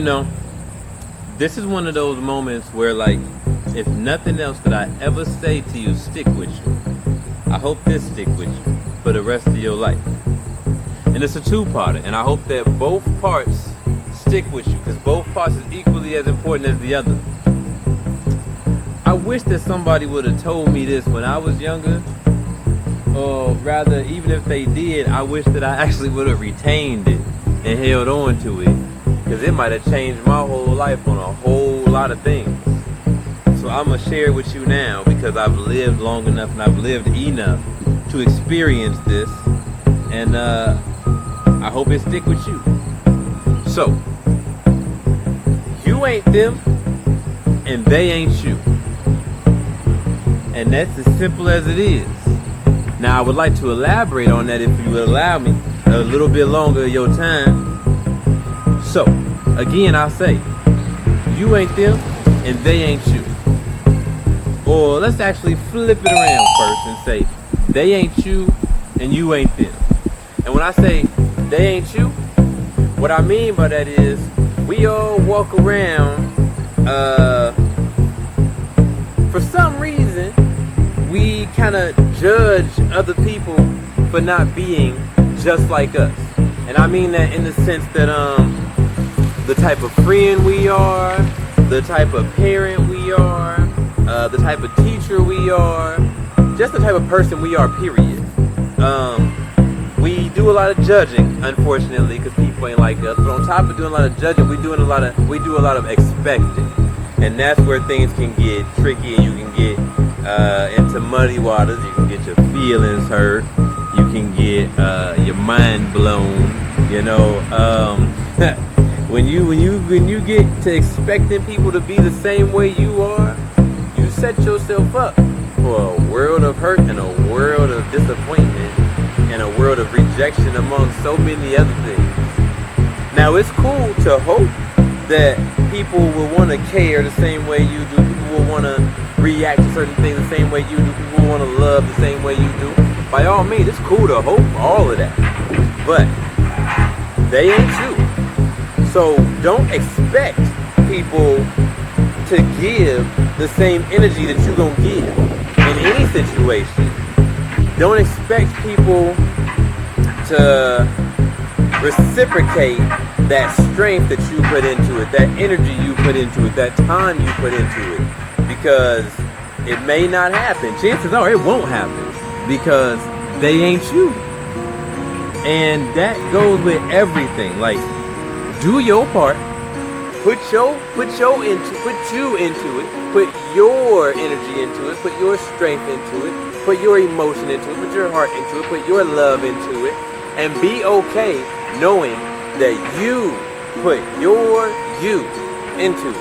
know, this is one of those moments where, like, if nothing else that I ever say to you stick with you, I hope this stick with you for the rest of your life. And it's a two-parter, and I hope that both parts stick with you, because both parts is equally as important as the other. I wish that somebody would have told me this when I was younger, or rather, even if they did, I wish that I actually would have retained it and held on to it, because it might have changed my whole life on a whole lot of things. So I'm going to share it with you now, because I've lived long enough and I've lived enough to experience this, and I hope it stick with you. So, you ain't them, and they ain't you. And that's as simple as it is. Now, I would like to elaborate on that if you would allow me a little bit longer of your time. So, again, I'll say, you ain't them, and they ain't you. Or let's actually flip it around first and say, they ain't you, and you ain't them. And when I say they ain't you, what I mean by that is we all walk around, for some reason, we kind of judge other people for not being just like us. And I mean that in the sense that the type of friend we are, the type of parent we are, the type of teacher we are, just the type of person we are, period. We do a lot of judging, unfortunately, because people ain't like us. But on top of doing a lot of judging, we do a lot of expecting, and that's where things can get tricky. And you can get into muddy waters. You can get your feelings hurt. You can get your mind blown. You know, when you get to expecting people to be the same way you are, you set yourself up for a world of hurt and a world of disappointment and a world of rejection among so many other things. Now, it's cool to hope that people will want to care the same way you do. People will want to react to certain things the same way you do. People will want to love the same way you do. By all means, it's cool to hope for all of that. But they ain't you. So don't expect people to give the same energy that you're going to give in any situation. Don't expect people to reciprocate that strength that you put into it, that energy you put into it, that time you put into it, because it may not happen. Chances are it won't happen, because they ain't you. And that goes with everything. Like, do your part. Put you into it. Put your energy into it. Put your strength into it. Put your emotion into it. Put your heart into it. Put your love into it. And be okay knowing that you put your you into it.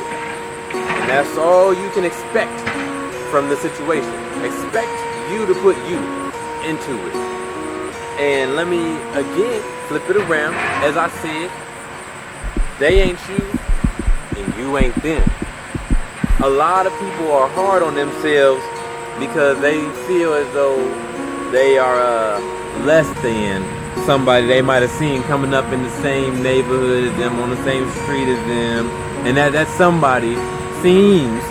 And that's all you can expect from the situation. Expect you to put you into it. And let me again flip it around. As I said, they ain't you and you ain't them. A lot of people are hard on themselves because they feel as though they are less than somebody they might have seen coming up in the same neighborhood as them, on the same street as them, and that somebody seems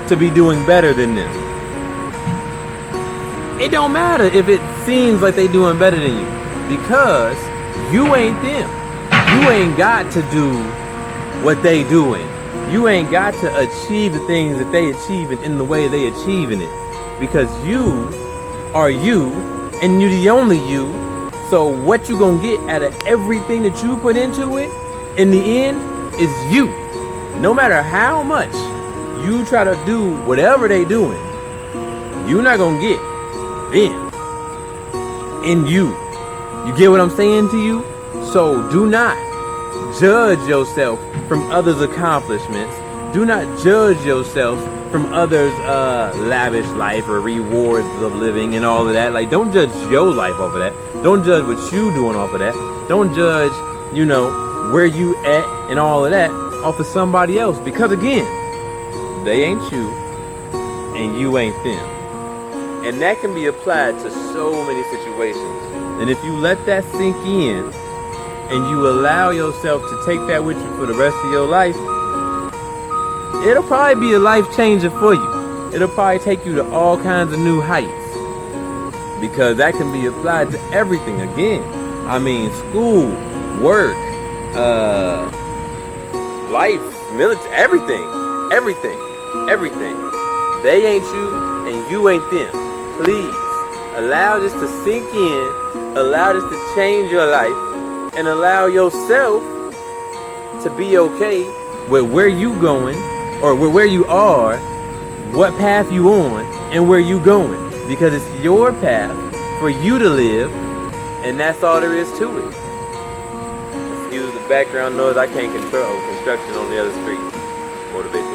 to be doing better than them. It don't matter if it seems like they doing better than you, because you ain't them. You ain't got to do what they doing. You ain't got to achieve the things that they achieving in the way they achieving it, because you are you, and you're the only you. So what you gonna get out of everything that you put into it, in the end, is you. No matter how much you try to do whatever they doing, you're not gonna get them in you. You get what I'm saying to you? So do not judge yourself from others' accomplishments. Do not judge yourself from others' lavish life or rewards of living and all of that. Like, don't judge your life off of that. Don't judge what you doing off of that. Don't judge, where you at and all of that off of somebody else. Because again, they ain't you and you ain't them. And that can be applied to so many situations. And if you let that sink in, and you allow yourself to take that with you for the rest of your life, it'll probably be a life changer for you. It'll probably take you to all kinds of new heights, because that can be applied to everything again. I mean, school, work, life, military, everything. They ain't you and you ain't them. Please allow this to sink in, allow this to change your life, and allow yourself to be okay with where you going, or with where you are, what path you on, and where you going. Because it's your path for you to live, and that's all there is to it. Excuse the background noise, I can't control construction on the other street. Motivate